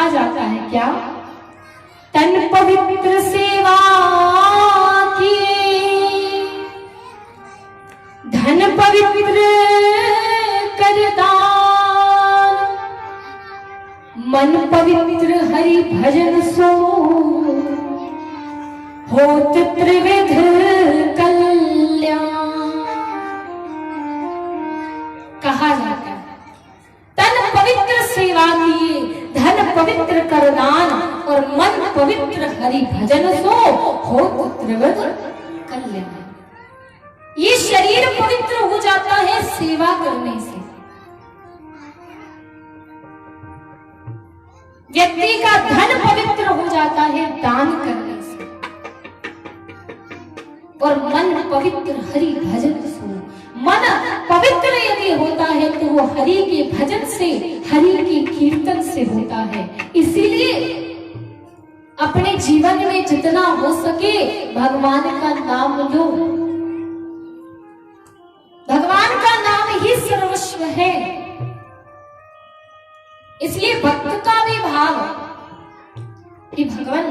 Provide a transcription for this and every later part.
कहा जाता है क्या, तन पवित्र सेवा किए, धन पवित्र कर दान, मन पवित्र हरि भजन सो, होत त्रिविध कल्याण। कहा जाता है तन पवित्र सेवा किए, धन पवित्र कर दान और मन पवित्र हरि भजन सो, होत त्रिविध कल्याण। ये शरीर पवित्र हो जाता है सेवा करने से। व्यक्ति का धन पवित्र हो जाता है दान करने से, और मन पवित्र हरि भजन से। मन पवित्र यदि होता है तो वो हरि के भजन से, हरि के कीर्तन से होता है। इसीलिए अपने जीवन में जितना हो सके भगवान का नाम लो। भगवान का नाम ही सर्वस्व है। इसलिए भक्त का भी भाव कि भगवान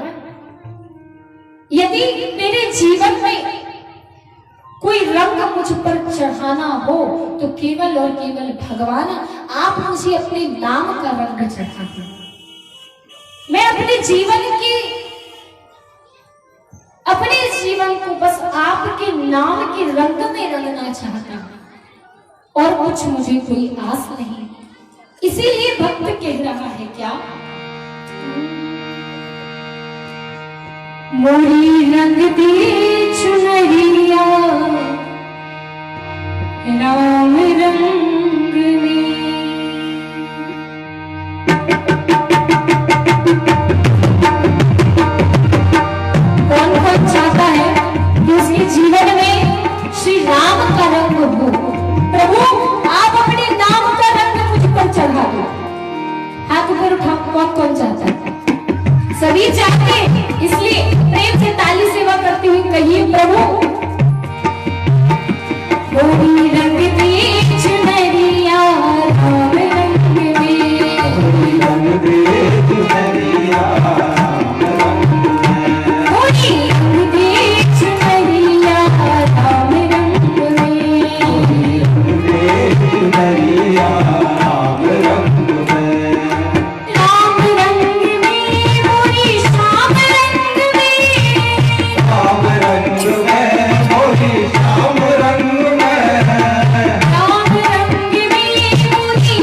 यदि मेरे जीवन में कोई रंग मुझ पर चढ़ाना हो तो केवल और केवल भगवान आप मुझे अपने नाम का रंग चढ़ा दें। मैं अपने जीवन को बस आपके नाम के रंग में रंगना चाहता हूं और कुछ मुझे कोई आस नहीं। इसीलिए भक्त कह रहा है क्या, मोरी रंग दी चुनरिया राम रंग में। कौन कौन चाहता है कि उसके जीवन में श्री राम का रंग हो? प्रभु आप अपने नाम का रंग मुझ पर चढ़ा दो। हाथ ऊपर उठा, कौन चाहता है? सभी चाहते हैं। इसलिए प्रेम से ताली सेवा करते हुए कहिए, प्रभु मोरी रंग दी चुनरिया राम रंग में, मोरी रंग दी चुनरिया राम रंग में, मोरी रंग दी चुनरिया राम रंग में, मोरी रंग दी चुनरिया राम रंग में, राम रंग में मोरी श्याम रंग में, राम रंग में मोरी श्याम रंग में, राम रंग में मोरी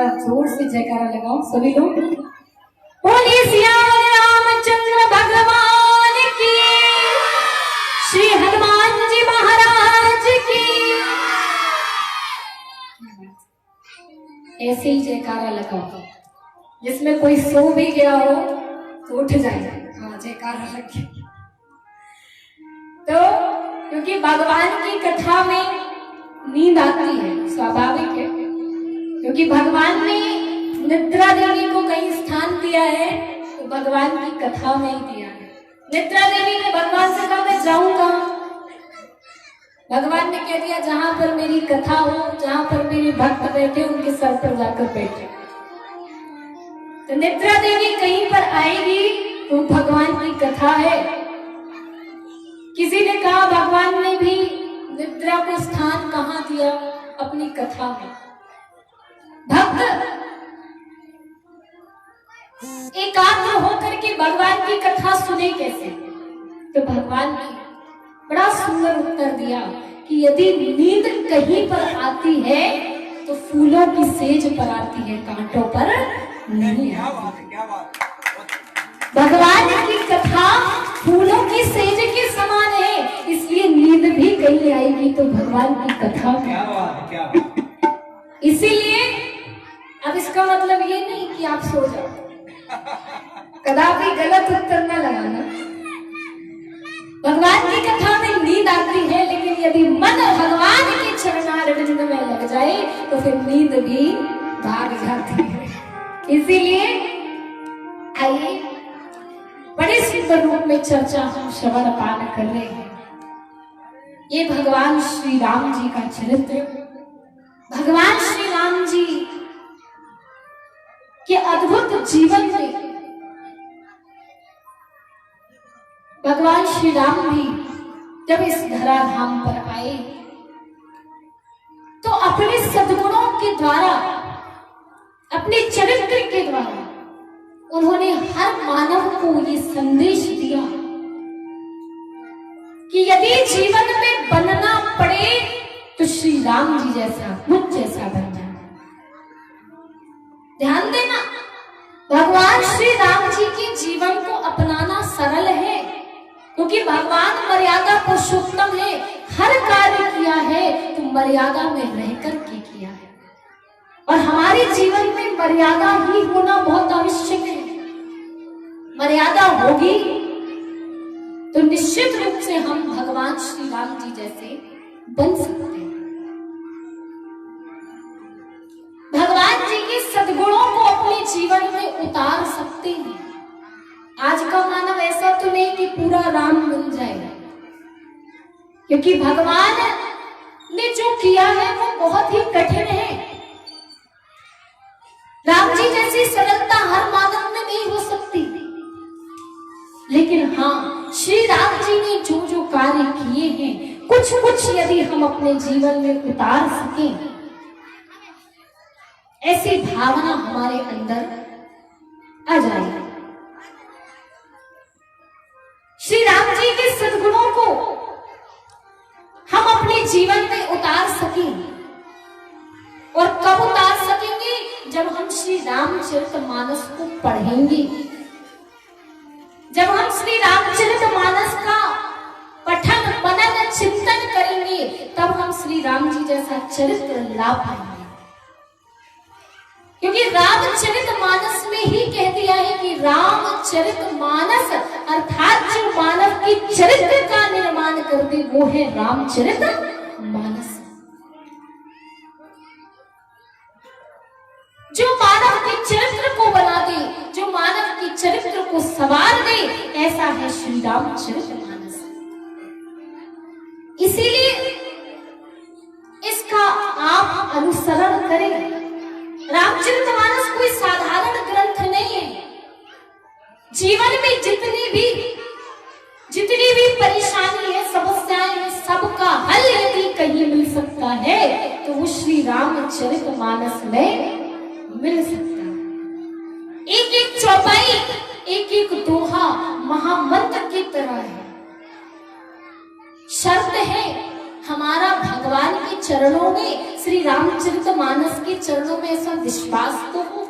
जरा जोर से जयकारा लगाओ सभी लोग। बोलिए सियावर रामचंद्र भगवान की, श्री हनुमान जी महाराज की। ऐसे ही जयकारा लगाओ, जिसमें कोई सो भी गया हो तो उठ जाए। हाँ, जयकारा लगे। तो क्योंकि भगवान की कथा में नींद आती है, स्वाभाविक है, क्योंकि भगवान ने निद्रा देवी को कहीं स्थान दिया है तो भगवान की कथा में ही दिया है। निद्रा देवी ने भगवान से कहा मैं जाऊं कहां? भगवान ने कह दिया जहां पर मेरी कथा हो, जहां पर मेरे भक्त बैठे उनके सर पर जाकर बैठे। तो निद्रा देवी कहीं पर आएगी तो भगवान की कथा है। किसी ने कहा भगवान ने भी निद्रा को स्थान कहां दिया? अपनी कथा में। भक्त एकाग्र होकर के भगवान की कथा सुने कैसे? तो भगवान ने बड़ा सुंदर उत्तर दिया कि यदि नींद कहीं पर आती है तो फूलों की सेज पर आती है, कांटों पर नहीं आती। भगवान की कथा फूलों की सेज के समान है, इसलिए नींद भी कहीं आएगी तो भगवान की कथा में। इसीलिए अब इसका मतलब ये नहीं कि आप सो जाओ, कदापि गलत उत्तर न लगाना। भगवान की कथा में नींद आती है, लेकिन यदि मन भगवान के चरणारविंद में लग जाए तो फिर नींद भी भाग जाती है। इसीलिए आइए बड़े सुंदर रूप में चर्चा हम श्रवण पान कर रहे हैं। ये भगवान श्री राम जी का चरित्र, भगवान श्री राम जी के अद्भुत जीवन में भगवान श्री राम भी जब इस धराधाम पर आए तो अपने सद्गुणों के द्वारा, अपने चरित्र के द्वारा उन्होंने हर मानव को ये संदेश दिया कि यदि जीवन में बनना पड़े तो श्री राम जी जैसा, मुझ जैसा बन जाना। ध्यान देना, भगवान श्री राम जी के जीवन को अपनाना सरल है, क्योंकि भगवान मर्यादा पुरुषोत्तम है। हर कार्य किया है तो मर्यादा में रहकर के किया है, और हमारे जीवन में मर्यादा ही होना बहुत आवश्यक है। मर्यादा होगी तो निश्चित रूप से हम भगवान श्री राम जी जैसे बन सकते हैं। भगवान जी के सद्गुणों को अपने जीवन में उतार सकते हैं। आज का मानव ऐसा तो नहीं कि पूरा राम बन जाएगा, क्योंकि भगवान ने जो किया है वो बहुत ही कठिन है। राम जी जैसी सरलता हर मानव में नहीं हो सकती, लेकिन हाँ, श्री राम जी ने जो जो कार्य किए हैं, कुछ कुछ यदि हम अपने जीवन में उतार सकें, ऐसी भावना हमारे अंदर आ जाए। श्री राम जी के सद्गुणों को हम अपने जीवन में उतार सकें, और कब उतार सकेंगे? जब हम श्री रामचरितमानस को पढ़ेंगे, जब हम श्री रामचरितमानस का पठन मनन चिंतन करेंगे, तब हम श्री राम जी जैसा चरित्र ला पाएंगे। क्योंकि रामचरितमानस में ही कह दिया है कि रामचरितमानस अर्थात जो मानव के चरित्र का निर्माण कर दे वो है रामचरितमानस। जो मानव के चरित्र को बना दे, जो मानव के चरित्र को संवार दे, ऐसा है श्री रामचरितमानस। इसीलिए इसका आप अनुसरण करें। रामचरितमानस कोई साधारण ग्रंथ नहीं है। जीवन में जितनी भी परेशानी है, समस्याएं हैं, सबका हल यदि कहीं मिल सकता है तो वो श्री रामचरितमानस में मिल सकता है। एक एक चौपाई, एक एक दोहा महामंत्र की तरह है। शर्त है हमारा भगवान के चरणों में, श्री रामचरितमानस के चरणों में ऐसा विश्वास तो हो।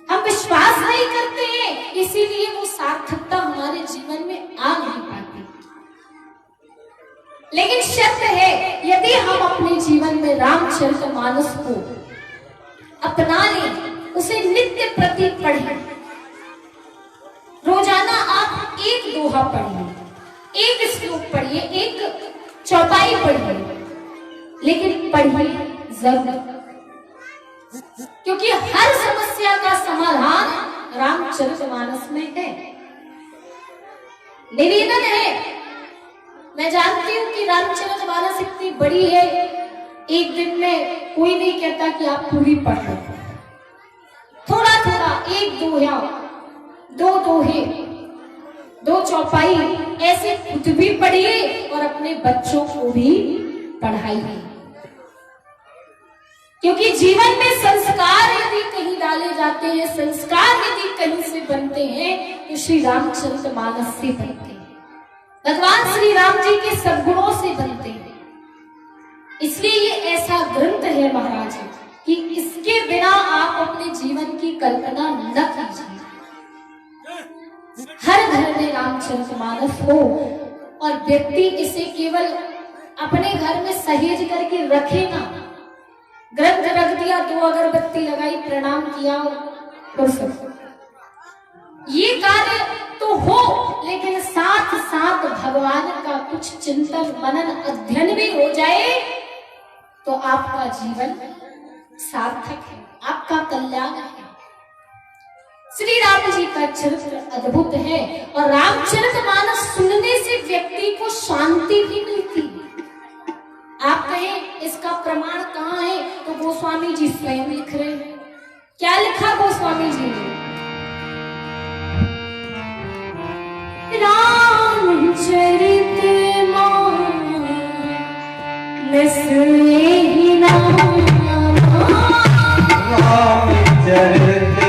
हम विश्वास नहीं करते हैं, इसीलिए वो सार्थकता हमारे जीवन में आ नहीं पाती। लेकिन शर्त है, यदि हम अपने जीवन में रामचरितमानस को अपना लें, उसे नित्य प्रति पढ़ें, रोजाना आप एक दोहा पढ़िए, एक श्लोक पढ़िए, एक चौपाई पढ़िए, लेकिन पढ़िए जरूर, क्योंकि हर समस्या का समाधान रामचरितमानस में है। निवेदन है, मैं जानती हूं कि रामचरितमानस इतनी बड़ी है, एक दिन में कोई नहीं कहता कि आप पूरी पढ़ लो। थोड़ा थोड़ा, एक दोहा, दो दोहे, दो चौपाई, ऐसे खुद भी पढ़िए और अपने बच्चों को भी पढ़ाइए। क्योंकि जीवन में संस्कार यदि कहीं डाले जाते हैं, संस्कार यदि कहीं से बनते हैं, तो श्री रामचरितमानस से बनते हैं, भगवान श्री राम जी के सद्गुणों से बनते हैं। इसलिए ये ऐसा ग्रंथ है महाराज कि इसके बिना आप अपने जीवन की कल्पना न कीजिए। हर घर में रामचरितमानस हो और व्यक्ति इसे केवल अपने घर में सहेज करके रखे ना, ग्रंथ रख दिया, दो अगरबत्ती लगाई, प्रणाम किया, ये कार्य तो हो, लेकिन साथ साथ भगवान का कुछ चिंतन मनन अध्ययन भी हो जाए तो आपका जीवन सार्थक है, आपका कल्याण है। श्री राम जी का चरित्र अद्भुत है और रामचरितमानस सुनने से व्यक्ति को शांति भी मिलती है। आप कहें इसका प्रमाण कहाँ है, तो गोस्वामी जी स्वयं लिख रहे हैं। क्या लिखा गोस्वामी जी ने? रामचरित मानस ही नाम, रामचरित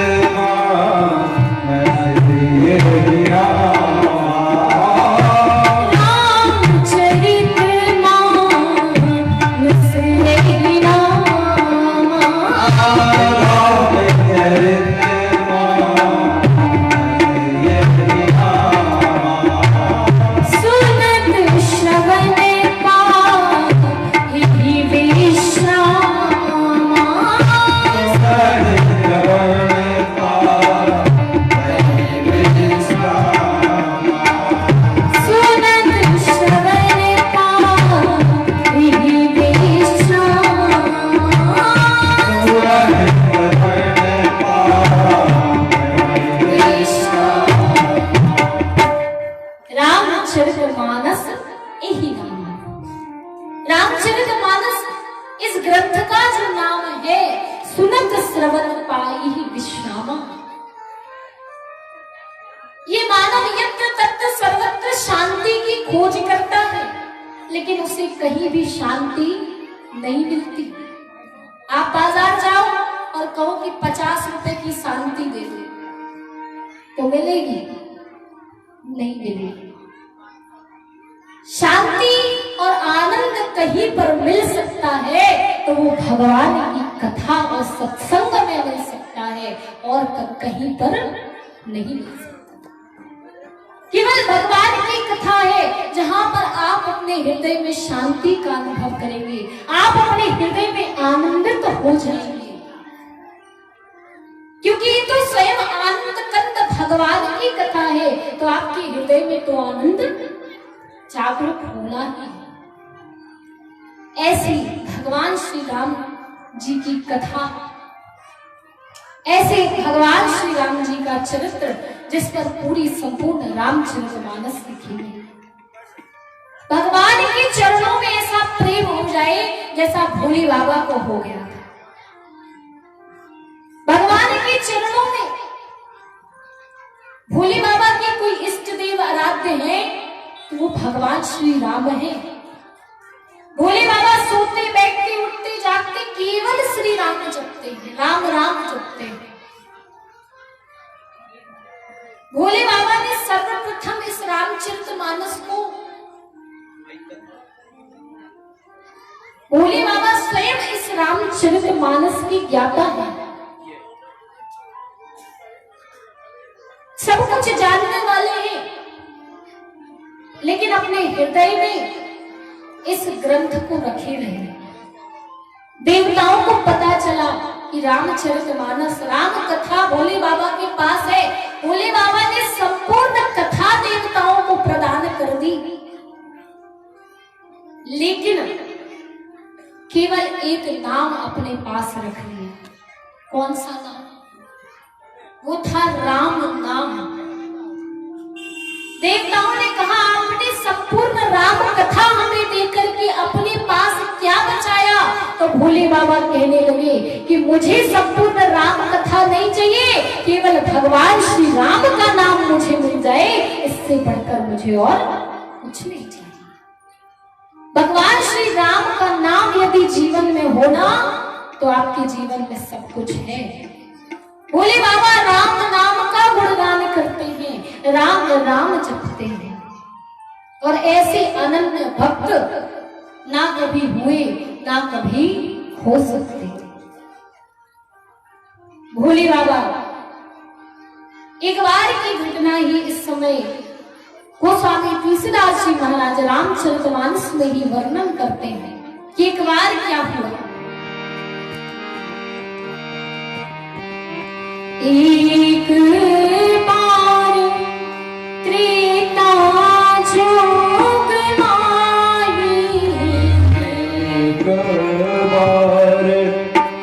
लेकिन उसे कहीं भी शांति नहीं मिलती। आप बाजार जाओ और कहो कि 50 रुपए की शांति दे दो, तो मिलेगी? नहीं मिलेगी। शांति और आनंद कहीं पर मिल सकता है तो वो भगवान की कथा और सत्संग में मिल सकता है, और कहीं पर नहीं मिल सकता। केवल भगवान की कथा है जहां पर आप अपने हृदय में शांति का अनुभव करेंगे, आप अपने हृदय में आनंदित हो जाएंगे, क्योंकि ये तो स्वयं आनंद कंद भगवान की कथा है। तो आपके हृदय में तो आनंद जागरूक होना ही है। ऐसी भगवान श्री राम जी की कथा, ऐसे भगवान श्री राम जी का चरित्र जिस पर पूरी संपूर्ण रामचरितमानस लिखी है। भगवान के चरणों में ऐसा प्रेम हो जाए जैसा भोले बाबा को हो गया था। भगवान के चरणों में भोले बाबा के कोई इष्ट देव आराध्य है तो वो भगवान श्री राम है। भोले बाबा सोते बैठते उठते जागते केवल श्री राम जपते हैं, राम राम जपते हैं। भोले बाबा ने सर्वप्रथम इस रामचरितमानस को भोले बाबा स्वयं इस रामचरितमानस की ज्ञाता है, सब कुछ जानने वाले हैं, लेकिन अपने हृदय में इस ग्रंथ को रखे रहे। देवताओं को पता चला कि रामचरितमानस राम कथा भोले बाबा के पास है। भोले बाबा ने संपूर्ण कथा देवताओं को प्रदान कर दी, लेकिन केवल एक नाम अपने पास रख लिया। कौन सा नाम? वो था राम नाम। देवताओं ने कहा आपने संपूर्ण राम कथा हमें देकर के अपने पास क्या बचाया? तो भोले बाबा कहने लगे कि मुझे संपूर्ण राम कथा नहीं चाहिए, केवल भगवान श्री राम का नाम मुझे मिल जाए, इससे बढ़कर मुझे और कुछ नहीं चाहिए। भगवान श्री राम का नाम यदि जीवन में होना तो आपके जीवन में सब कुछ है। भोले बाबा राम नाम का गुणगान करते हैं, राम राम जपते हैं, और ऐसे अनन्य भक्त ना कभी हुए ना कभी हो सकते। भोले बाबा एक बार की घटना ही इस समय गोस्वामी तुलसीदास जी महाराज रामचरितमानस में ही वर्णन करते हैं कि एक बार क्या हुआ। एक बार त्रेता जुग माही, एक बार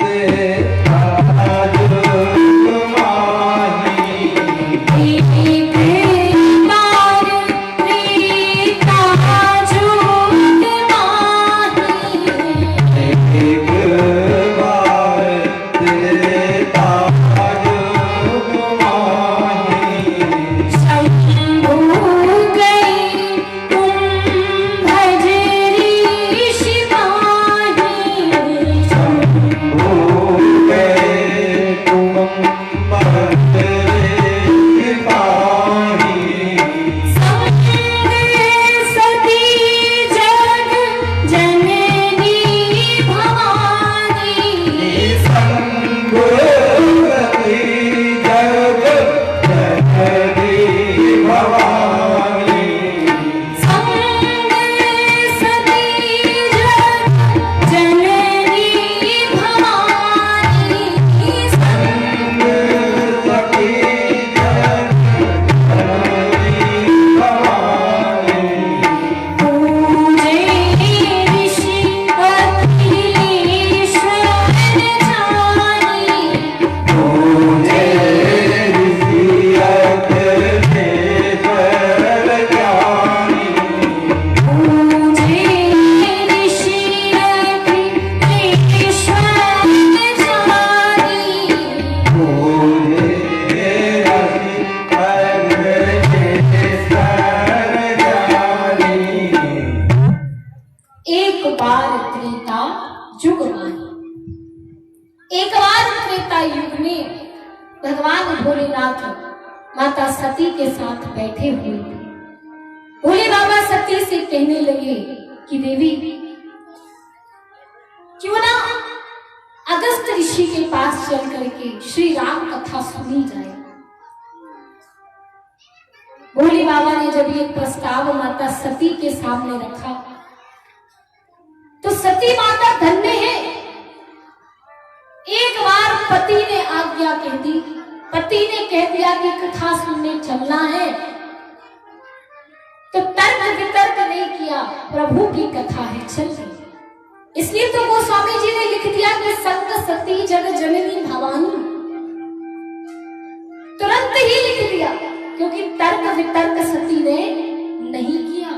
त्रेता जुग माही, एक बार त्रेता जुग माही, एक बार त्रेता भगवान भोलेनाथ माता सती के साथ बैठे हुए थे। भोले बाबा सती से कहने लगे कि देवी क्यों ना अगस्त ऋषि के पास चल करके श्री राम कथा सुनी जाए। भोले बाबा ने जब ये प्रस्ताव माता सती के सामने रखा तो सती माता धन्य है, एक बार पति ने आज्ञा कह दी, पति ने कह दिया कि कथा सुनने चलना है, तो तर्क वितर्क नहीं किया, प्रभु की कथा है चल गई। इसलिए तो गोस्वामी जी ने लिख दिया कि संत सती जग जननी भवानी, तुरंत ही लिख दिया, क्योंकि तर्क वितर्क सती ने नहीं किया।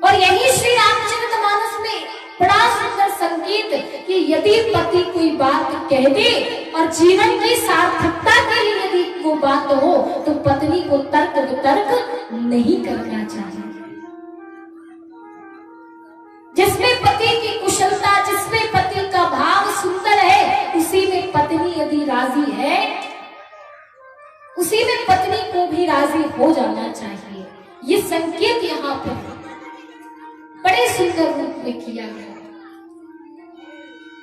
और यही श्री रामचरितमानस में बड़ा सुंदर संकेत कि यदि पति कोई बात कह दे और जीवन की सार्थकता के लिए यदि वो बात हो तो पत्नी को तर्क वितर्क नहीं करना चाहिए। जिसमें पति की कुशलता, जिसमें पति का भाव सुंदर है, उसी में पत्नी यदि राजी है, उसी में पत्नी को भी राजी हो जाना चाहिए। ये संकेत यहाँ पर बड़े सुंदर रूप में किया गया।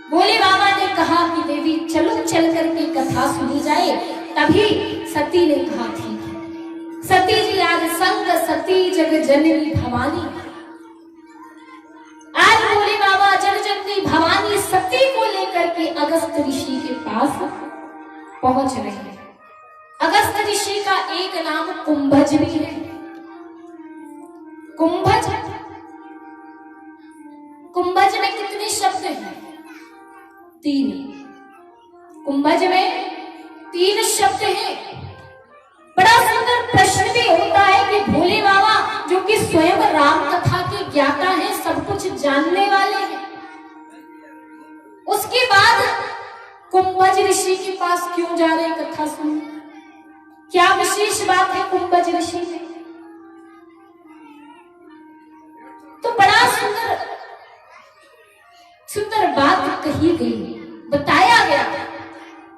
भोले बाबा ने कहा कि देवी चलो चल करके कथा सुनी जाए। तभी सती ने कहा ठीक है। सती जी आज संग सती जग जननी भवानी, आज भोले बाबा जग जननी भवानी सती को लेकर के अगस्त ऋषि के पास पहुंच रहे हैं। अगस्त ऋषि का एक नाम कुंभज भी है। कुंभज, कुंभज में कितने शब्द हैं? 3। कुंभज में 3 शब्द हैं। बड़ा सुंदर प्रश्न भी होता है कि भोले बाबा जो कि स्वयं राम कथा के ज्ञाता हैं, सब कुछ जानने वाले हैं, उसके बाद कुंभज ऋषि के पास क्यों जा रहे हैं कथा सुनने? क्या विशेष बात है कुंभज ऋषि में? तो बड़ा सुंदर सुंदर बात कही गई, बताया गया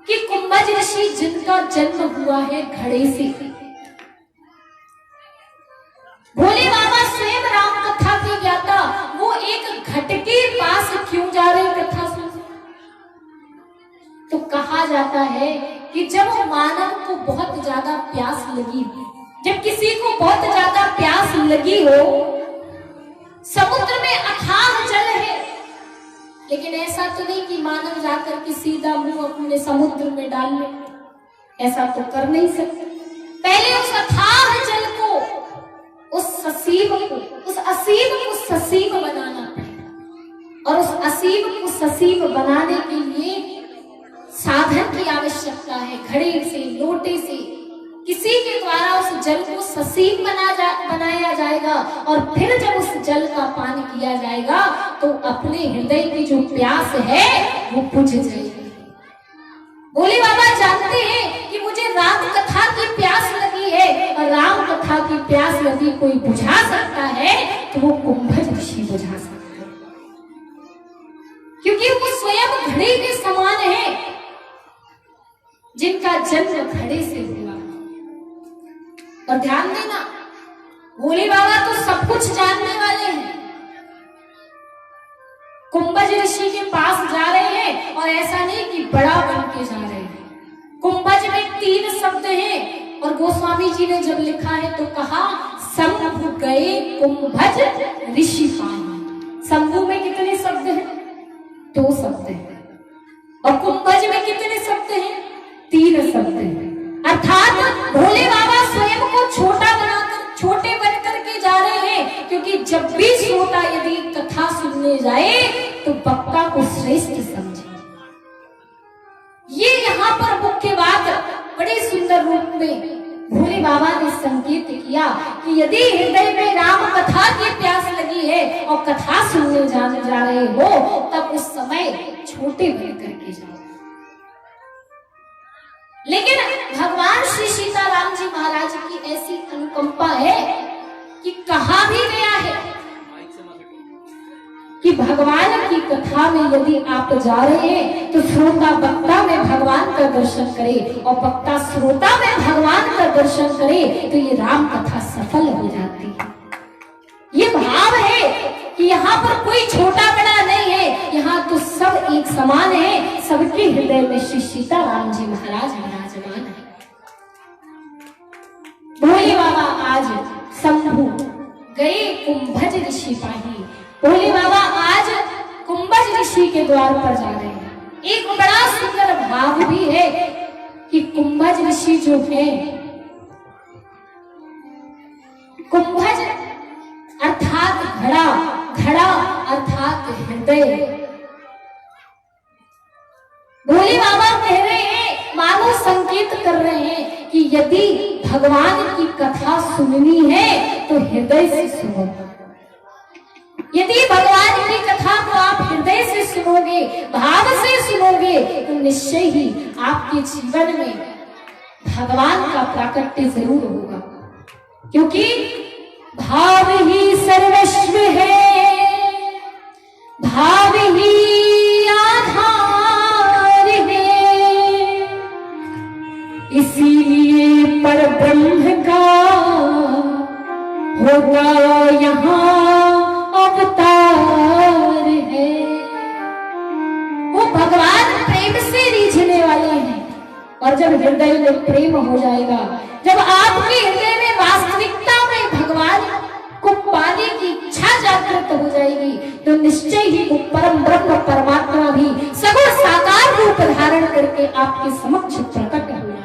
कि कुंभज ऋषि जिनका जन्म हुआ है घड़े से, भोले बाबा स्वयं राम कथा के ज्ञाता, वो एक घट के पास क्यों जा रहे कथा सुनने? तो कहा जाता है कि जब मानव को बहुत ज्यादा प्यास लगी, जब किसी को बहुत ज्यादा प्यास लगी हो, समुद्र में अथाह जल है, लेकिन ऐसा तो नहीं कि मानव जाकर के सीधा मुंह अपने समुद्र में डाल ले, ऐसा तो कर नहीं सकते। पहले उस अथाह जल को, उस ससीब को, उस असीब को ससीब बनाना पड़ेगा, और उस असीब को ससीब बनाने के लिए साधन की आवश्यकता है। घड़े से, लोटे से किसी के द्वारा उस जल को ससीब बनाया जाएगा, और फिर जब उस जल का पान किया जाएगा तो अपने हृदय की जो प्यास है वो बुझ जाएगी। भोले बाबा जानते हैं कि मुझे राम कथा की प्यास लगी है, और राम कथा की प्यास यदि कोई बुझा सकता है तो वो कुंभज ऋषि बुझा सकता है, क्योंकि वो स्वयं घड़े के समान है जिनका जन्म घड़े से हुआ। और ध्यान देना, भोले बाबा तो सब कुछ जानने वाले हैं। कुंभज ऋषि के पास जा रहे हैं, और ऐसा नहीं कि बड़ा बन के जा रहे हैं। कुंभज में 3 शब्द हैं, और गोस्वामी जी ने जब लिखा है तो कहा शंभु गए कुंभज ऋषि पाए। शंभु में कितने शब्द हैं? 2 शब्द हैं। और कुंभज में कितने शब्द हैं? 3 शब्द हैं। अर्थात भोले बाबा स्वयं को छोटा बनाकर, छोटे बन करके जा रहे हैं, क्योंकि जब भी श्रोता यदि कथा सुनने जाए तो वक्ता को श्रेष्ठ समझे। ये यहाँ पर मुख्य बात बड़े सुंदर रूप में भोले बाबा ने संकेत किया कि यदि हृदय में राम कथा की प्यास लगी है और कथा सुनने जाने जा रहे हो, तब उस समय छोटे बन करके जाओ। लेकिन भगवान श्री सीताराम जी महाराज की ऐसी अनुकंपा है कि कहा भी गया है कि भगवान की कथा में यदि आप जा रहे हैं तो श्रोता वक्ता में भगवान का दर्शन करे, और वक्ता श्रोता में भगवान का दर्शन करे, तो ये राम कथा सफल हो जाती है। ये भाव है कि यहाँ पर कोई छोटा बड़ा नहीं है, यहाँ तो सब एक समान है, सबके हृदय में श्री सीताराम जी महाराज विराजमान है। भोले बाबा आज शंभु गए कुंभज ऋषि पाही, भोले बाबा आज कुंभज ऋषि के द्वार पर जा रहे हैं। एक बड़ा सुंदर भाव भी है कि कुंभज ऋषि जो है, कुंभज अर्थात घड़ा, घड़ा अर्थात हृदय। भोले बाबा कह रहे हैं, मानो संकेत कर रहे हैं कि यदि भगवान की कथा सुननी है तो हृदय से सुनो। यदि भगवान की कथा को आप हृदय से सुनोगे, भाव से सुनोगे, तो निश्चय ही आपके जीवन में भगवान का प्राकट्य जरूर होगा, क्योंकि भाव ही सर्वस्व है, भाव ही आधार है, इसीलिए पर ब्रह्म का होगा यहाँ अवतार है। वो प्रेम से रीझने वाले हैं। और जब हृदय में प्रेम हो जाएगा, जब आपके हृदय में वास्तविकता में भगवान को पाने की इच्छा जागृत हो जाएगी, तो निश्चय ही वो परम ब्रह्म परमात्मा भी सगुण साकार रूप धारण करके आपके समक्ष प्रकट हो।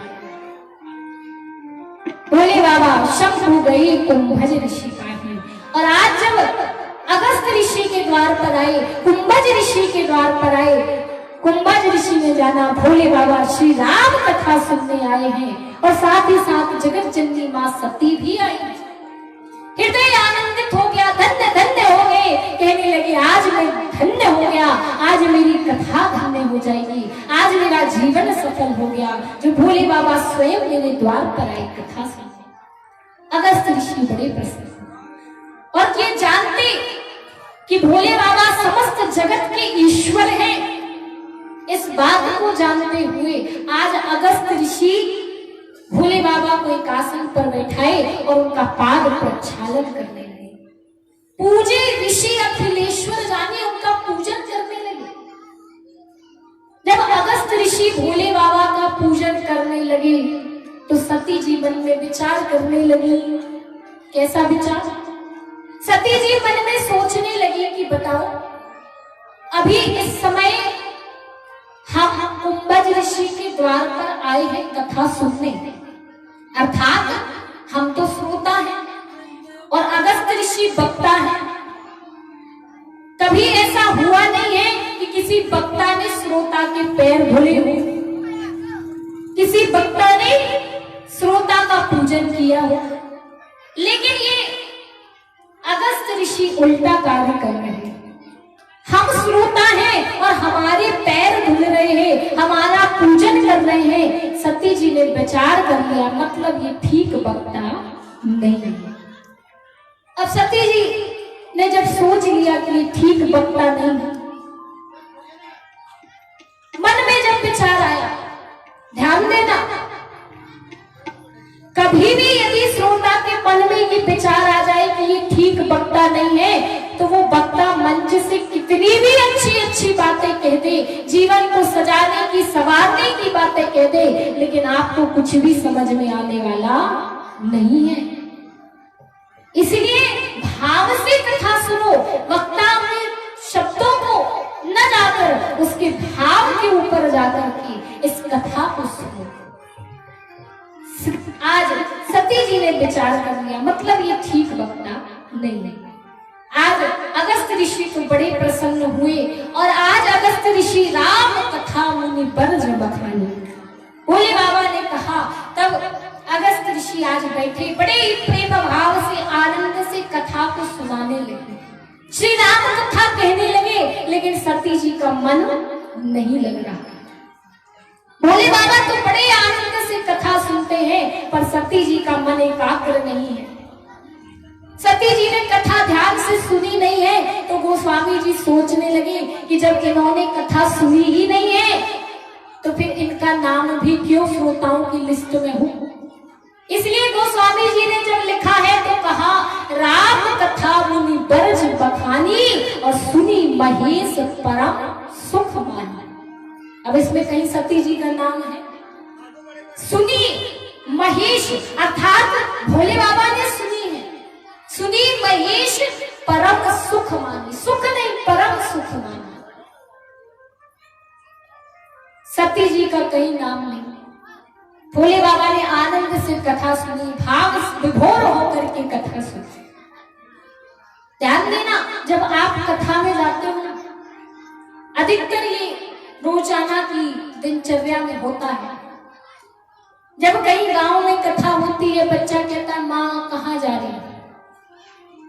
बोले बाबा शंभु गए कुंभज ऋषि पाही। और आज जब अगस्त ऋषि के द्वार पर आए, कुंभज ऋषि के द्वार पर आए, कुंभज ऋषि ने जाना भोले बाबा श्री राम कथा सुनने आए हैं, और साथ ही साथ जगत जननी मां सती भी आई। हृदय आनंदित हो गया, धन्य धन्य हो गए, कहने लगे आज मैं धन्य हो गया, आज मेरी कथा धन्य हो जाएगी, आज मेरा जीवन सफल हो गया, जो भोले बाबा स्वयं मेरे द्वार पर आए कथा सुनने। अगस्त ऋषि बड़े प्रसन्न और ये जानते कि भोले बाबा समस्त जगत के ईश्वर हैं। इस बात को जानते हुए आज अगस्त ऋषि भोले बाबा को एक आसन पर बैठाए और उनका पाद प्रक्षालन करने लगे। पूजे ऋषि अखिलेश्वर जाने उनका पूजन करने लगे। जब अगस्त ऋषि भोले बाबा का पूजन करने लगे तो सती जी मन में विचार करने लगी। कैसा विचार? सती जी मन में सोचने लगी कि बताओ, अभी इस समय हम कुंभज ऋषि के द्वार पर आए हैं कथा सुनने, अर्थात हम तो श्रोता हैं और अगस्त ऋषि वक्ता है। कभी ऐसा हुआ नहीं है कि किसी वक्ता ने श्रोता के पैर धुले हो, किसी वक्ता ने श्रोता का पूजन किया हो, लेकिन ये अगस्त ऋषि उल्टा कार्य कर रहे हैं। हम श्रोता हैं और हमारे पैर धुल रहे हैं, हमारा पूजन कर रहे हैं। सती जी ने विचार कर लिया, मतलब ये ठीक वक्ता नहीं है। अब सती जी ने जब सोच लिया कि ये ठीक वक्ता नहीं है, मन में जब विचार आया, ध्यान देना, कभी भी यदि श्रोता के मन में ये विचार आ जाए कि ये ठीक वक्ता नहीं है, तो वो वक्ता मंच से कितनी भी अच्छी अच्छी बातें कह दे, जीवन को सजाने की संवारने की बातें कह दे, लेकिन आपको कुछ भी समझ में आने वाला नहीं है। इसलिए भाव से कथा सुनो, वक्ता अपने शब्दों को न जाकर उसके भाव के ऊपर जाकर के इस कथा को सुनो। आज सती जी ने विचार कर लिया, मतलब ये ठीक वक्ता नहीं है। आज अगस्त ऋषि तो बड़े प्रसन्न हुए और आज अगस्त ऋषि राम कथा मुनि बरज बखानी। भोले बाबा ने कहा, तब अगस्त ऋषि आज बैठे बड़े ही प्रेम भाव से आनंद से कथा को सुनाने लगे, श्री राम कथा कहने लगे, लेकिन सती जी का मन नहीं लग रहा। भोले बाबा तो बड़े आनंद से कथा सुनते हैं, पर सती जी का मन एकाग्र नहीं है। सती जी ने कथा ध्यान से सुनी नहीं है, तो गोस्वामी जी सोचने लगे कि जब इन्होंने कथा सुनी ही नहीं है, तो फिर इनका नाम भी क्यों श्रोताओं की लिस्ट में हो। इसलिए गोस्वामी जी ने जब लिखा है तो कहा, राम कथा मुनि बरज बखानी और सुनी महेश परम सुख मानी। अब इसमें कहीं सती जी का नाम है? सुनी महेश अर्थात भोले बाबा ने सुनी है, सुनी महेश परम सुख मानी, सुख नहीं परम सुख मानी। सती जी का कहीं नाम नहीं। भोले बाबा ने आनंद से कथा सुनी, भाव विभोर होकर के कथा सुनी। ध्यान देना, जब आप कथा में जाते हो ना, अधिकतर ये रोजाना की दिनचर्या में होता है। जब कहीं गांव में कथा होती है, बच्चा कहता है माँ कहाँ जा रही है?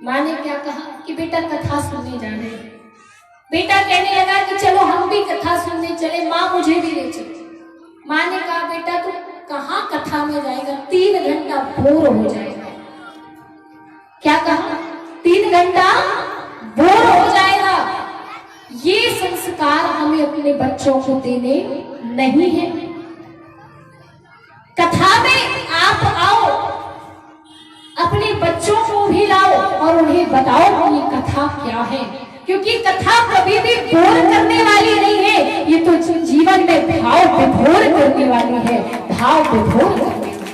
माँ ने क्या कहा कि बेटा कथा सुनने जा रहे हैं। बेटा कहने लगा कि चलो हम भी कथा सुनने चले, माँ मुझे भी ले चलो। माँ ने कहा बेटा तू कहाँ कथा में जाएगा, 3 घंटा बोर हो जाएगा। क्या कहा? 3 घंटा बोर हो जाएगा। ये संस्कार हमें अपने बच्चों को देने नहीं है। कथा में आप आओ, अपने बच्चों को भी लाओ और उन्हें बताओ कि ये कथा क्या है। क्योंकि कथा कभी भी बोर करने वाली नहीं है, ये तो जीवन में भाव विभोर करने वाली है, भाव विभोर करने वाली।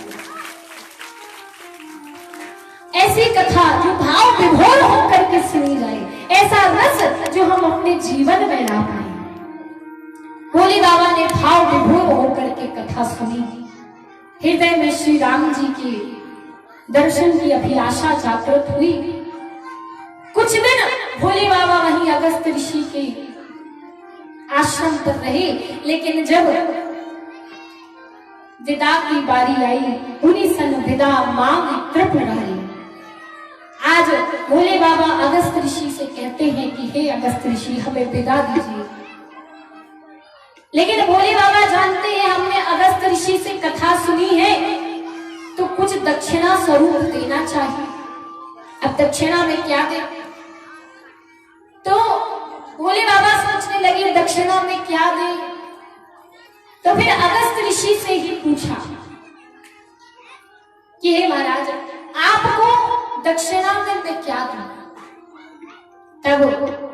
ऐसी कथा जो भाव विभोर होकर के सुनी जाए, ऐसा रस जो हम अपने जीवन में ला पाए। भोले बाबा ने भाव विभोर होकर के कथा सुनी, हृदय में श्री राम जी के दर्शन की अभिलाषा जागृत हुई। कुछ दिन भोले बाबा वहीं अगस्त ऋषि के आश्रम पर रहे, लेकिन जब विदा की बारी आई, उन्हीं सन विदा मांग त्रिपुरारी। आज भोले बाबा अगस्त ऋषि से कहते हैं कि हे अगस्त ऋषि, हमें विदा दीजिए। लेकिन भोले बाबा जानते हैं हमने अगस्त ऋषि से कथा सुनी है तो कुछ दक्षिणा स्वरूप देना चाहिए। अब दक्षिणा में क्या दे? तो भोले बाबा सोचने लगे दक्षिणा में क्या दे। तो फिर अगस्त ऋषि से ही पूछा कि हे महाराज, आपको दक्षिणा में मैं क्या दूं? तब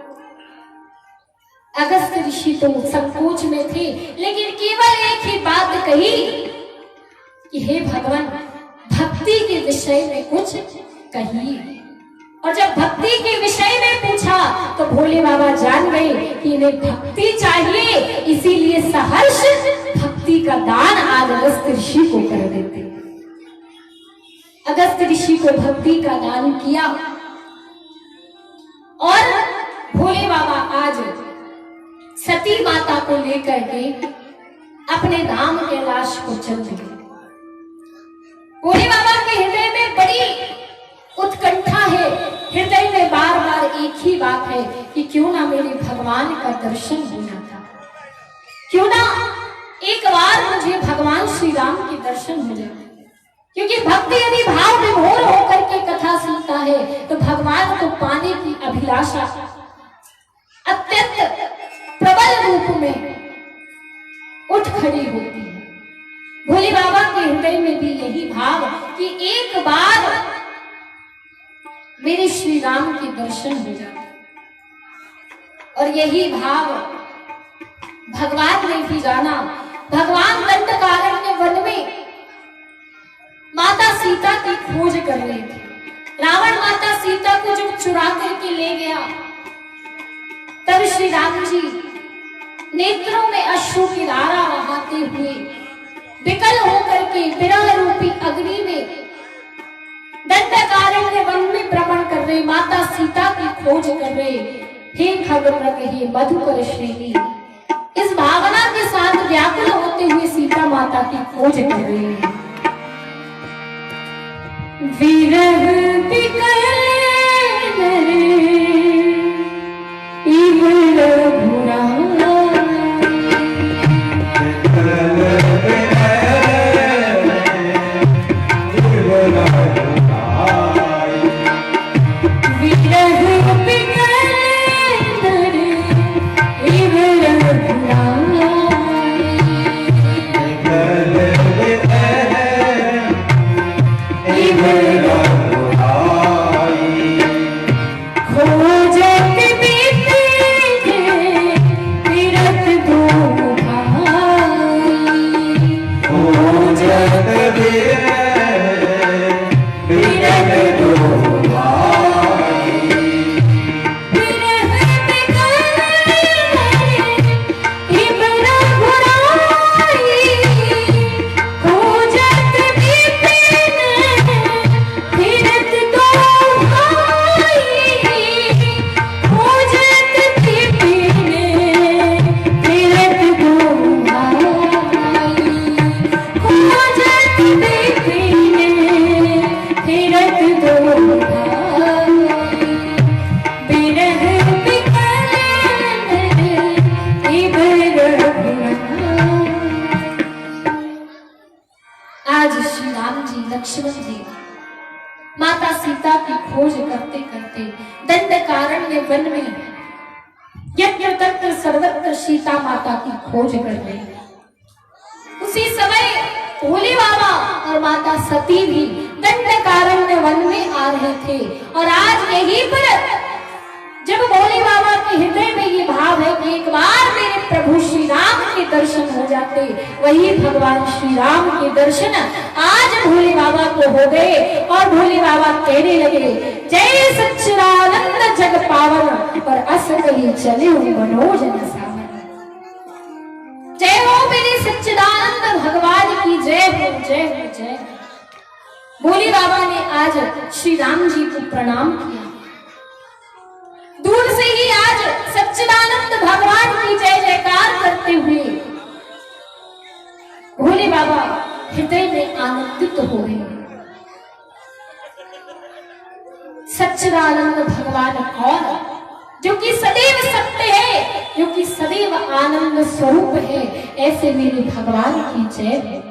अगस्त ऋषि तो संकोच में थे, लेकिन केवल एक ही बात कही कि हे भगवान, भक्ति के विषय में कुछ कहिए। और जब भक्ति के विषय में पूछा तो भोले बाबा जान गए कि इन्हें भक्ति चाहिए, इसीलिए सहर्ष भक्ति का दान आज अगस्त ऋषि को कर देते। अगस्त ऋषि को भक्ति का दान किया और भोले बाबा आज सती माता को लेकर के अपने धाम कैलाश को चल दिए। भोले बाबा के हृदय में बड़ी उत्कंठा है, हृदय में बार बार एक ही बात है कि क्यों ना मेरे भगवान का दर्शन हो जाता, क्यों ना एक बार मुझे भगवान श्री राम के दर्शन हो जाते। क्योंकि भक्त यदि भाव विभोर होकर के कथा सुनता है तो भगवान को पाने की अभिलाषा अत्यंत प्रबल रूप में उठ खड़ी होती है। भोले बाबा के हृदय में भी यही भाव कि एक बार मेरे श्री राम के दर्शन हो जाए, और यही भाव भगवान ने भी जाना। भगवान दंडकारण्य वन में माता सीता की खोज कर रहे थे। रावण माता सीता को जब चुरा करके ले गया, तब श्री राम जी नेत्रों में अश्रु की धारा बहाते हुए विकल होकर के विरह रूपी अग्नि में दंडकारण्य वन में भ्रमण कर रहे, माता सीता की खोज कर रहे। हे खगप्रग, हे मधुकर श्रेणी, इस भावना के साथ व्याकुल होते हुए सीता माता की खोज कर रहे हैं। विरह विकल लक्ष्मण जी माता सीता की खोज करते करते दंडकारण्य वन में यत्र तत्र सर्वत्र सीता माता की खोज कर रहे। उसी समय भोले बाबा और माता सती भी दंडकारण्य वन में आ रहे थे और आज यहीं पर जब भोले बाबा के हृदय में ये भाव है कि एक बार मेरे प्रभु श्री राम के दर्शन हो जाते, वही भगवान श्री राम के दर्शन आज भोले बाबा को हो गए और भोले बाबा कहने लगे, जय सच्चिदानंद जग पावन और अस कही चले मनोजन सावन। जय हो मेरे सच्चिदानंद भगवान की जय हो, जय हो, जय। भोले बाबा ने आज श्री राम जी को प्रणाम किया। दूर से ही आज सच्चिदानंद भगवान की जय जयकार करते हुए भोले बाबा हृदय में आनंदित हो रहे हैं। सच्चिदानंद भगवान और जो कि सदैव सत्य है, जो कि सदैव आनंद स्वरूप है, ऐसे मेरे भगवान की जय है।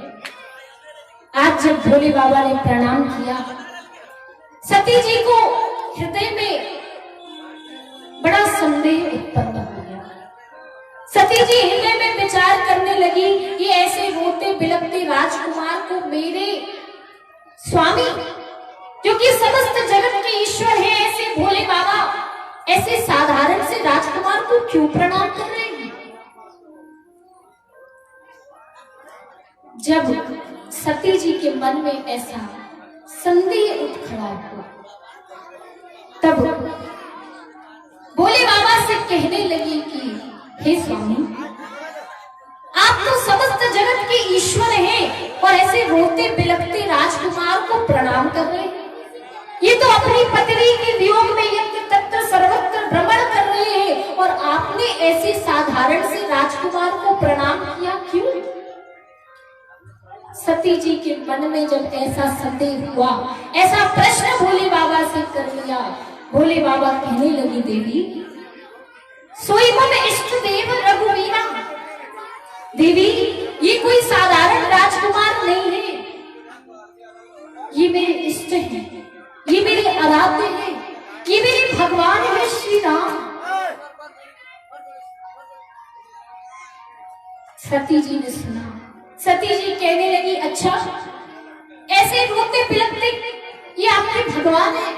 आज जब भोले बाबा ने प्रणाम किया, सती जी को हृदय में बड़ा संदेह उत्पन्न हो गया। सती जी हृदय में विचार करने लगी कि ऐसे रोते बिलखते राजकुमार को मेरे स्वामी जो कि समस्त जगत के ईश्वर है, ऐसे भोले बाबा ऐसे साधारण से राजकुमार को क्यों प्रणाम कर रहे हैं? जब सती जी के मन में ऐसा संदेह उठ खड़ा हुआ, तब भोले बाबा से कहने लगी कि हे स्वामी, आप तो समस्त जगत के ईश्वर हैं और ऐसे रोते बिलखते राजकुमार को प्रणाम कर रहे हैं। ये तो अपनी पत्नी के वियोग में यत्र तत्र सर्वत्र भ्रमण कर रहे हैं और आपने ऐसे साधारण से राजकुमार को प्रणाम किया क्यों? सती जी के मन में जब ऐसा संदेह हुआ, ऐसा प्रश्न भोले बाबा से कर लिया, भोले बाबा कहने लगी, देवी सोई मम इष्ट देव रघुवीरा। देवी, ये कोई साधारण राजकुमार नहीं है, ये मेरे इष्ट हैं, ये मेरे आराध्य हैं, ये मेरे भगवान है श्री राम। सती जी ने सुना, सती जी कहने लगी, अच्छा ऐसे रोते बिलखते ये आपके भगवान है?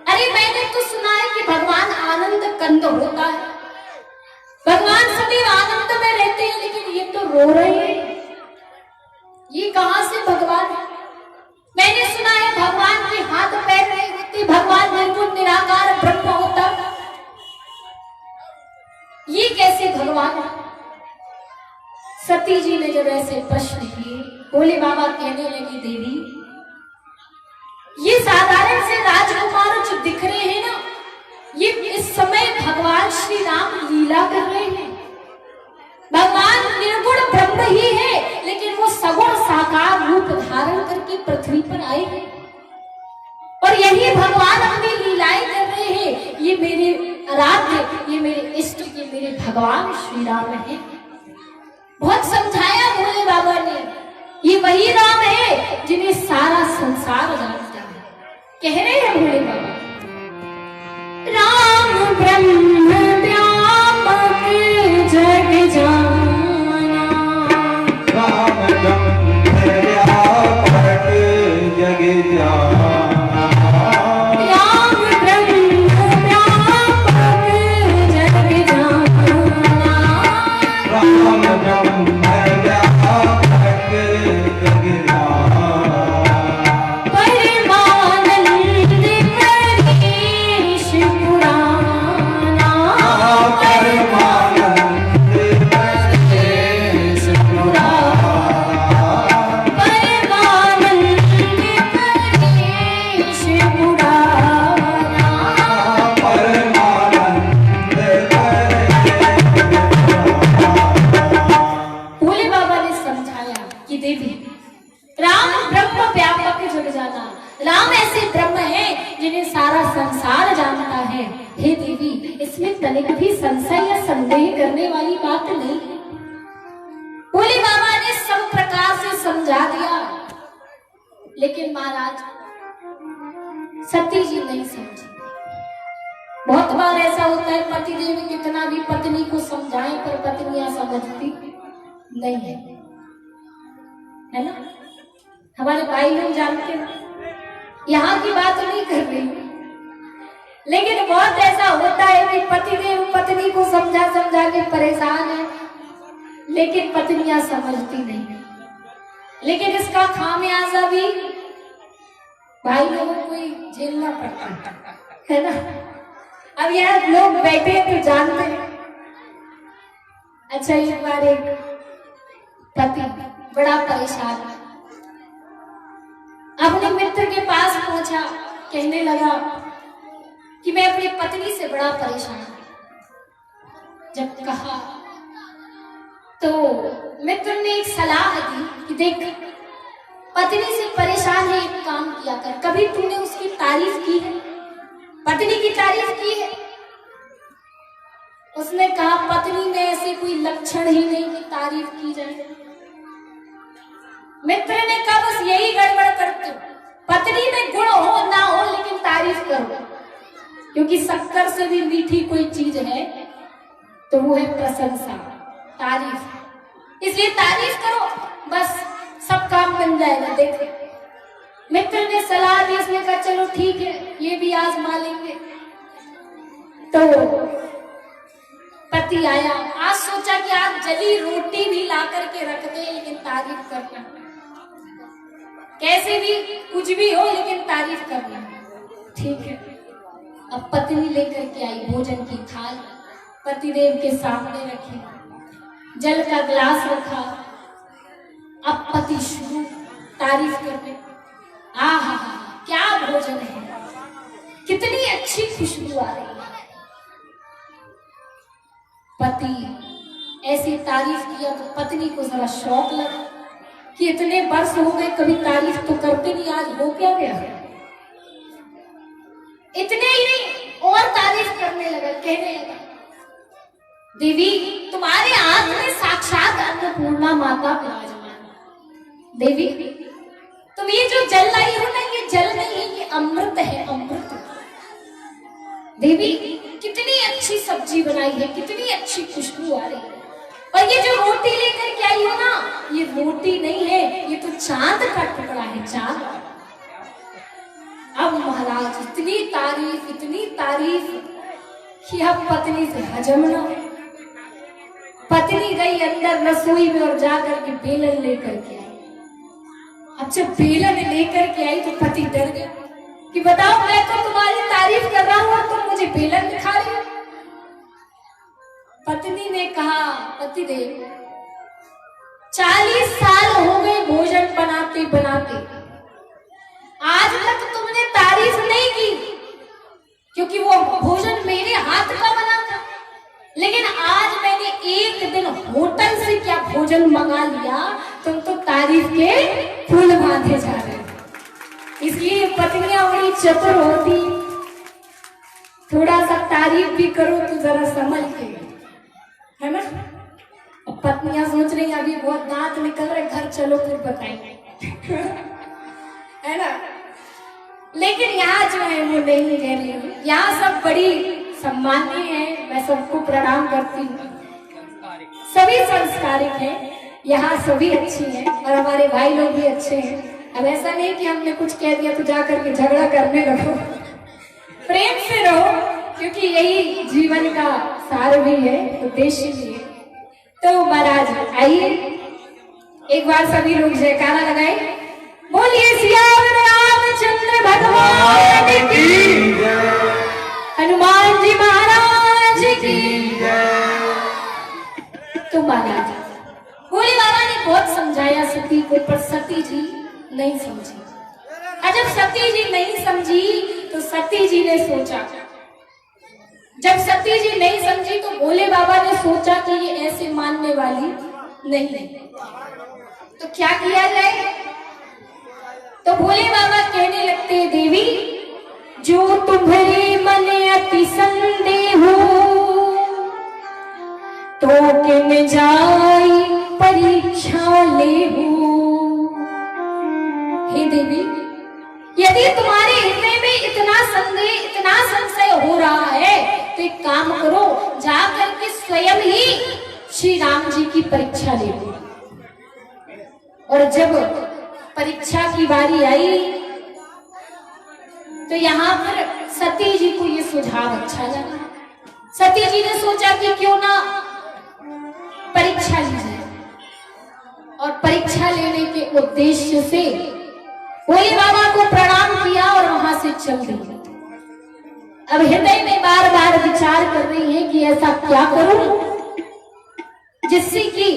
अरे मैंने तो सुना है कि भगवान आनंद कंद होता है, भगवान सदैव आनंद में रहते हैं, लेकिन ये तो रो रहे हैं, ये कहां से भगवान है? मैंने सुना है भगवान के हाथ पैर नहीं होते, भगवान निर्गुण निराकार ब्रह्म होता, ये कैसे भगवान है? सती जी ने जब ऐसे प्रश्न किए, भोले बाबा कहने लगे, देवी ये साधारण से राजकुमार जो दिख रहे हैं ना, ये इस समय भगवान श्री राम लीला कर रहे हैं। भगवान निर्गुण ब्रह्म ही है, लेकिन वो सगुण साकार रूप धारण करके पृथ्वी पर आए हैं और यही भगवान अपनी लीलाएं कर रहे हैं। ये मेरे आराध्य, ये मेरे इष्ट, ये मेरे भगवान श्री राम है। बहुत समझाया भोले बाबा ने, ये वही राम है जिन्हें सारा संसार जानता है। कह रहे हैं भोले बाबा, राम ब्रह्म व्यापक जग जाना, राम ब्रह्म व्यापक जग जाना, राम ब्रह्म व्यापक जग जाना, राम ब्रह्म व्यापक जग जाना, परमानंद परेश पुराना, परमानंद परेश पुराना, परमानंद परेश पुराना। परमानंद भोले बाबा ने समझाया कि देवी, राम ब्रह्म व्यापक जग जाना, राम ऐसे ब्रह्म है जिन्हें सारा संसार जानता है। हे देवी, इसमें तनिक भी संशय या संदेह करने वाली बात नहीं है। भोले बाबा ने सब प्रकार से समझा दिया, लेकिन महाराज सती जी नहीं समझी। बहुत बार ऐसा होता है, पति देव कितना भी पत्नी को समझाएं पर पत्नियां समझती नहीं है ना? हमारे भाई लोग जानते हैं, यहाँ की बात नहीं कर रही, लेकिन बहुत ऐसा होता है कि पतिदेव पत्नी को समझा समझा के परेशान है, लेकिन पत्नियां समझती नहीं। लेकिन इसका खामियाजा भी भाई लोगों को ही झेलना पड़ता है ना। अब यार लोग बैठे हैं तो जानते हैं। अच्छा, एक बार एक पति बड़ा परेशान अपने मित्र के पास पहुंचा, कहने लगा कि मैं अपनी पत्नी से बड़ा परेशान हूं। जब कहा तो मित्र ने एक सलाह दी कि देख, पत्नी से परेशान है, एक काम किया कर, कभी तूने उसकी तारीफ की है, पत्नी की तारीफ की है? उसने कहा पत्नी में ऐसे कोई लक्षण ही नहीं कि तारीफ की जाए। मित्र ने कहा बस यही गड़बड़ करते हो, पत्नी में गुण हो ना हो लेकिन तारीफ करो, क्योंकि शक्कर से भी मीठी कोई चीज है तो वो है प्रशंसा, तारीफ। इसलिए तारीफ करो, बस सब काम बन जाएगा। देख, मित्र ने सलाह दी, उसने कहा चलो ठीक है, ये भी आजमा लेंगे। तो पति आया, आज सोचा कि आज जली रोटी भी ला करके रख दे, लेकिन तारीफ करना, कैसे भी कुछ भी हो लेकिन तारीफ करना। ठीक है, अब पत्नी लेकर के आई भोजन की थाल, पतिदेव के सामने रखी, जल का गिलास रखा। अब पति शुरू तारीफ करने, आहा क्या भोजन है, कितनी अच्छी खुशबू आ रही है। पति ऐसी तारीफ किया तो पत्नी को जरा शौक लगा कि इतने वर्ष हो गए कभी तारीफ तो करते नहीं, आज हो क्या गया। इतने ही नहीं और तारीफ करने लगा, कहने लगा देवी तुम्हारे हाथ में साक्षात अन्नपूर्णा माता विराजमान। देवी तुम ये जो जल लाई हो ना, ये जल नहीं है, ये अमृत है, अमृत। देवी कितनी अच्छी सब्जी बनाई है, कितनी अच्छी खुशबू आ रही है, और ये जो रोटी लेकर के आई हो ना, ये रोटी नहीं है, ये तो चांद का टुकड़ा है, चांद। अब महाराज इतनी तारीफ कि अब पत्नी से हजम ना। पत्नी गई अंदर रसोई में और जाकर के बेलन लेकर के आई। अब जब बेलन लेकर के आई तो पति डर गया कि बताओ, मैं तो तुम्हारी तारीफ कर रहा हूं, तुम मुझे बेलन दिखा रही हो। पत्नी ने कहा पतिदेव 40 साल हो गए भोजन बनाते बनाते, आज तक तुमने तारीफ नहीं की, क्योंकि वो भोजन मेरे हाथ का बना था। लेकिन आज मैंने एक दिन होटल से क्या भोजन मंगा लिया, तुम तो तारीफ के फूल बांधे जा रहे हो। इसलिए पत्नियां बड़ी चतुर होती, थोड़ा सा तारीफ भी करो तो जरा समझ के, है ना। अब पत्नियां सोच रही अभी बहुत दांत निकल रहे, घर चलो फिर बताएंगे है ना। लेकिन यहाँ जो है वो नहीं कह रही हूँ, यहाँ सब बड़ी सम्मानीय है, मैं सबको प्रणाम करती हूँ, सभी संस्कारिक हैं, यहाँ सभी अच्छी हैं और हमारे भाई लोग भी अच्छे हैं। अब ऐसा नहीं कि हमने कुछ कह दिया तो जाकर के झगड़ा करने लगो, प्रेम से रहो, क्योंकि यही जीवन का सार भी है, उद्देश्य भी है। तो महाराज आइए एक बार सभी लोग जयकारा लगाए, बोलिए सियावर रामचंद्र भगवान की, हनुमान जी महाराज की। तो महाराज भोले बाबा ने बहुत समझाया सती को, पर सती जी नहीं समझी। और जब सती जी नहीं समझी तो सती जी ने सोचा, जब सती जी नहीं समझी तो भोले बाबा ने सोचा कि ये ऐसे मानने वाली नहीं है, तो क्या किया जाए। तो भोले बाबा कहने लगते, देवी जो तुम्हारे मन अति संदेह हो, तो किन जाई परीक्षा ले हो। हे देवी, यदि तुम्हारे हृदय में इतना संदेह, इतना संशय हो रहा है, तो एक काम करो, जाकर के स्वयं ही श्री राम जी की परीक्षा ले लो। और जब परीक्षा की बारी आई तो यहाँ पर सती जी को ये सुझाव अच्छा लगा। सती जी ने सोचा कि क्यों ना परीक्षा ली जाए, और परीक्षा लेने के उद्देश्य से भोले बाबा को प्रणाम किया और वहां से चल गई। अब हृदय में बार बार विचार कर रही है कि ऐसा क्या करूं जिससे कि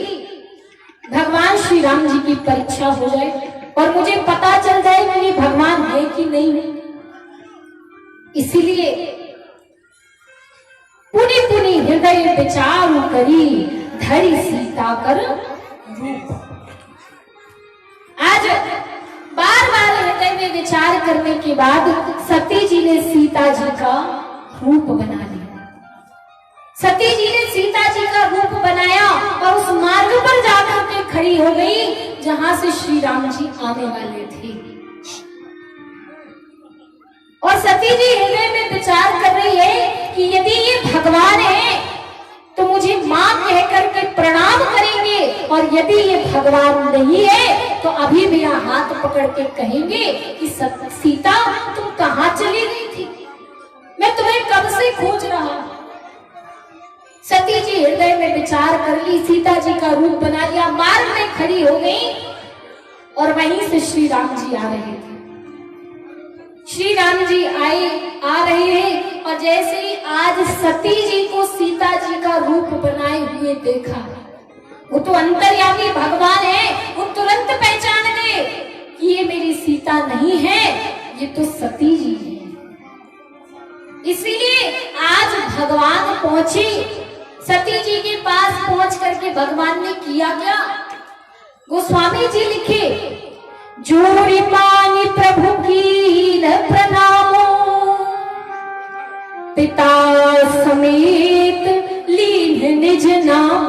भगवान श्री राम जी की परीक्षा हो जाए और मुझे पता चल जाए कि ये भगवान है कि नहीं है। इसीलिए पुनि पुनि हृदय विचार करी धरी सीता कर रूप। आज बार बार हृदय में विचार करने के बाद सती जी ने सीता जी का रूप बना लिया। सती जी ने सीता जी का रूप बनाया और उस मार्ग पर जाकर के खड़ी हो गई जहां से श्री राम जी आने वाले थे। और सती जी हृदय में विचार कर रही है कि यदि ये भगवान है तो मुझे मां कह करके प्रणाम करेंगे, और यदि ये भगवान नहीं है तो अभी मेरा हाथ पकड़ के कहेंगे कि सीता तुम कहां चली गई थी, मैं तुम्हें कब से खोज रहा हूं। सती जी हृदय में विचार कर ली, सीता जी का रूप बना लिया, मार्ग में खड़ी हो गई और वहीं से श्री राम जी आ रहे थे। श्री राम जी आ रहे हैं और जैसे ही आज सती जी को सीता जी का रूप बनाए हुए देखा, वो तो अंतर्यामी भगवान है, वो तुरंत पहचान गए कि ये मेरी सीता नहीं है, ये तो सती जी है। इसीलिए आज भगवान पहुंचे सती जी के पास। पहुंच करके भगवान ने किया क्या, गोस्वामी जी लिखे, जोड़ी पानी प्रभु की न प्रणामो, पिता समेत लीन निज नाम,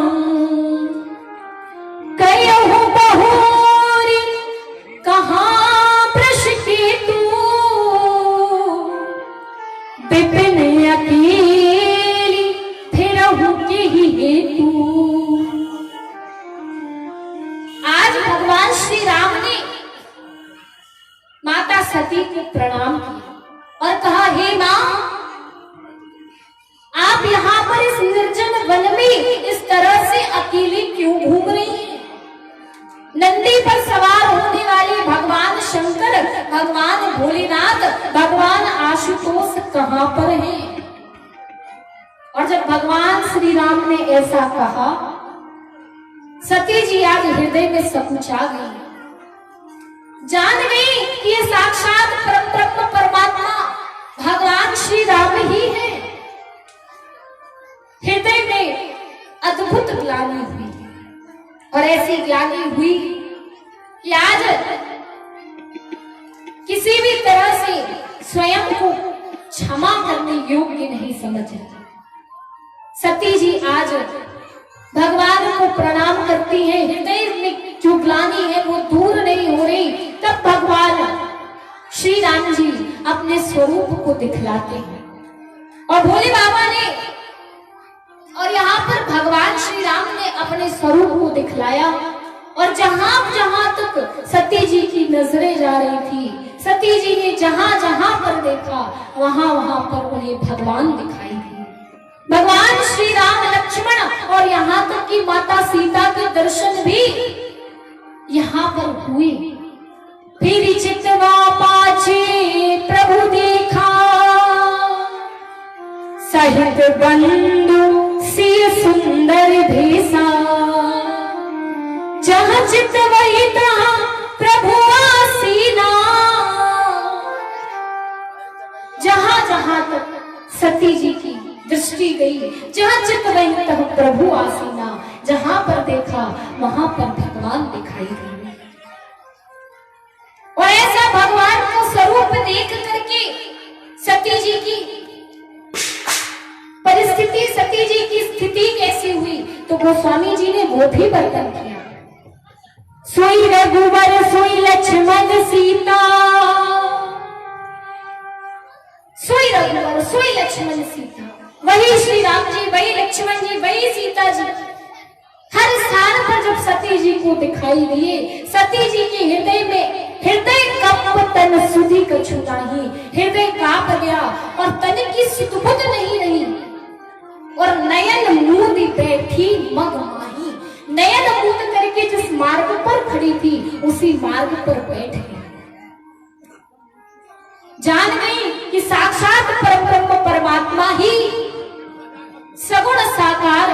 कयहु बहुरी कहाँ प्रश के तू, विपिन अकेली फिरहु के ही हेतु। आज भगवान श्री राम ने माता सती को प्रणाम किया और कहा, हे मां, आप यहाँ पर इस निर्जन वन में इस तरह से अकेले क्यों घूम रही हैं? नंदी पर सवार होने वाले भगवान शंकर, भगवान भोलेनाथ, भगवान आशुतोष कहाँ पर हैं? और जब भगवान श्री राम ने ऐसा कहा, सती जी आज हृदय में सकुचा गई, जान गई कि ये साक्षात परम परमात्मा भगवान श्री राम ही है। हृदय में अद्भुत ग्लानि हुई, और ऐसी ग्लानि हुई कि आज किसी भी तरह से स्वयं को क्षमा करने योग्य नहीं समझ। सती जी आज भगवान को प्रणाम करती है, हृदय में जो ग्लानि है वो दूर नहीं हो रही। तब भगवान श्री राम जी अपने स्वरूप को दिखलाते हैं और भोले बाबा ने, और यहाँ पर भगवान श्री राम ने अपने स्वरूप को दिखलाया, और जहां जहां तक सती जी की नजरें जा रही थी, सती जी ने जहां जहां पर देखा वहां वहां पर उन्हें भगवान दिखाई दिए। भगवान श्री राम, लक्ष्मण और यहाँ तक कि माता सीता के दर्शन भी यहाँ पर हुए। फिर चितवा पाछे प्रभु देखा, सहित बंधु सिय सुंदर भेसा, जहाँ चित वही तहाँ प्रभु आसीना। जहां जहां तक सती जी की दृष्टि गई, जहां चित वही तहाँ प्रभु आसीना, जहां पर देखा वहां पर भगवान दिखाई दिए। और ऐसा भगवान को स्वरूप देख करके सती जी की परिस्थिति, सती जी की स्थिति कैसी हुई, तो गोस्वामी जी ने वो भी वर्णन किया। सोई रघुवर सोई लक्ष्मण सीता, सोई रघुवर सोई लक्ष्मण सीता, वही श्री राम जी, वही लक्ष्मण जी, वही सीता जी। हर स्थान पर जब सती जी को दिखाई दिए, सती जी के हृदय में हृदय कप तन सुधि कछु नाही, हृदय गया और तन की सुतबुत नहीं रही और नयन मूंद बैठी मगमाही। नयन मूंद करके जिस मार्ग पर खड़ी थी उसी मार्ग पर बैठ गई। जान गई कि साक्षात परब्रह्म परमात्मा ही सगुण साकार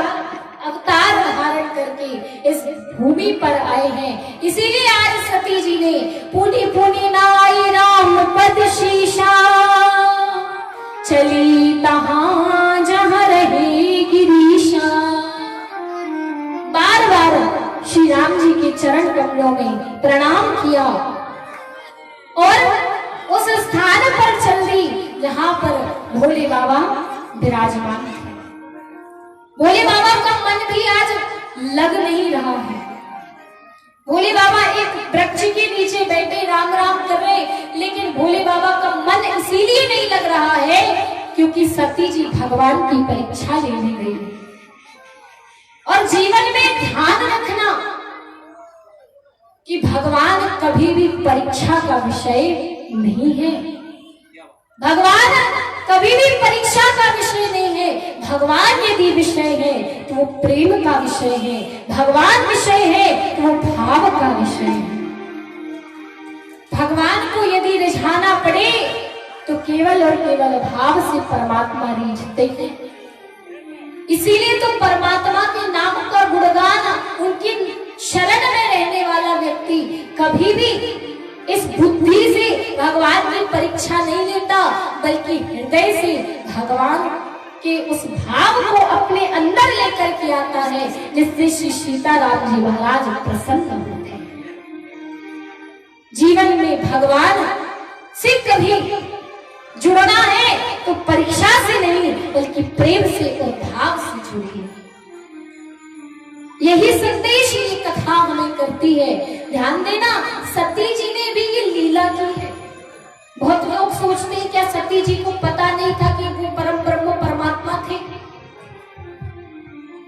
अवतार धारण करके इस भूमि पर आए हैं। इसीलिए आज सती जी ने पुनि पुनि नाई राम पद शीशा, चली तहां जहां रहे गिरीशा। बार बार श्री राम जी के चरण कमलों में प्रणाम किया और उस स्थान पर चल दी जहां पर भोले बाबा विराजमान थे। भोले बाबा का मन भी आज लग नहीं रहा है। भोले बाबा एक वृक्ष के नीचे बैठे राम राम कर रहे, लेकिन भोले बाबा का मन इसीलिए नहीं लग रहा है क्योंकि सती जी भगवान की परीक्षा लेने गई। और जीवन में ध्यान रखना कि भगवान कभी भी परीक्षा का विषय नहीं है। भगवान कभी भी परीक्षा का विषय नहीं है। भगवान यदि विषय है तो वो प्रेम का विषय है। भगवान विषय है तो वो भाव का विषय है। भगवान को यदि रिझाना पड़े तो केवल और केवल भाव से परमात्मा रिझते हैं। इसीलिए तो परमात्मा के नाम का गुणगान, उनकी शरण में रहने वाला व्यक्ति कभी भी इस बुद्धि से भगवान की परीक्षा नहीं लेता, बल्कि हृदय से भगवान के उस भाव को अपने अंदर लेकर के आता है, जिससे श्री सीताराम जी महाराज प्रसन्न होते हैं। जीवन में भगवान से कभी जुड़ना है तो परीक्षा से नहीं बल्कि प्रेम से और भाव से जुड़िए। यही संदेश ये कथा हमें करती है। ध्यान देना, सती जी ने भी ये लीला की है। बहुत लोग सोचते हैं क्या सती जी को पता नहीं था कि वो परम ब्रह्म परमात्मा थे।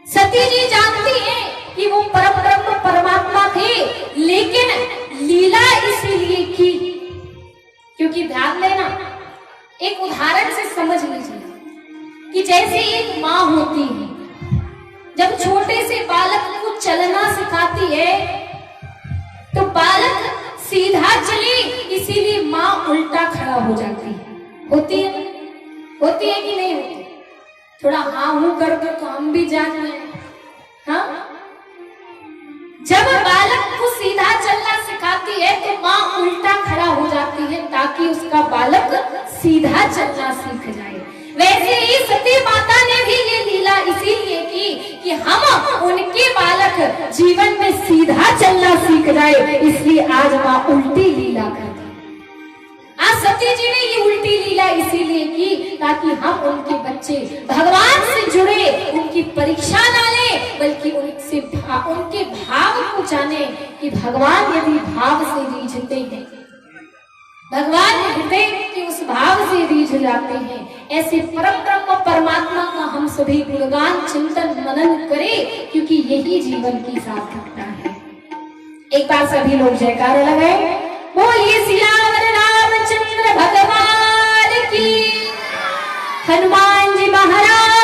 सती जी जानती हैं कि वो परम ब्रह्म परमात्मा थे, लेकिन लीला इसीलिए की क्योंकि ध्यान देना, एक उदाहरण से समझ लीजिए कि जैसे एक माँ होती है, जब छोटे से बालक को चलना सिखाती है तो बालक सीधा चले, इसीलिए माँ उल्टा खड़ा हो जाती है। होती है कि नहीं होती? थोड़ा हाँ हूं कर दो तो हम भी जान लें। हाँ, जब बालक को सीधा चलना सिखाती है तो माँ उल्टा खड़ा हो जाती है ताकि उसका बालक सीधा चलना सीख जाए। वैसे ही सती माता ने भी ये लीला इसीलिए की कि हम उनके बालक जीवन में सीधा चलना सीख जाए, इसलिए आज माँ उल्टी लीला करती। आज सती जी ने ये उल्टी लीला इसीलिए की ताकि हम उनके बच्चे भगवान से जुड़े, उनकी परीक्षा ना ले बल्कि उनके भाव को जाने कि भगवान यदि भाव से रीझते हैं, भगवान हृदय के उस भाव से रीझ जाते हैं। ऐसे परम ब्रह्म परमात्मा का हम सभी गुणगान चिंतन मनन करें क्योंकि यही जीवन की सार्थकता है। एक बार सभी लोग जयकारा लगाए, बोलिए सियावर रामचंद्र भगवान की, हनुमान जी महाराज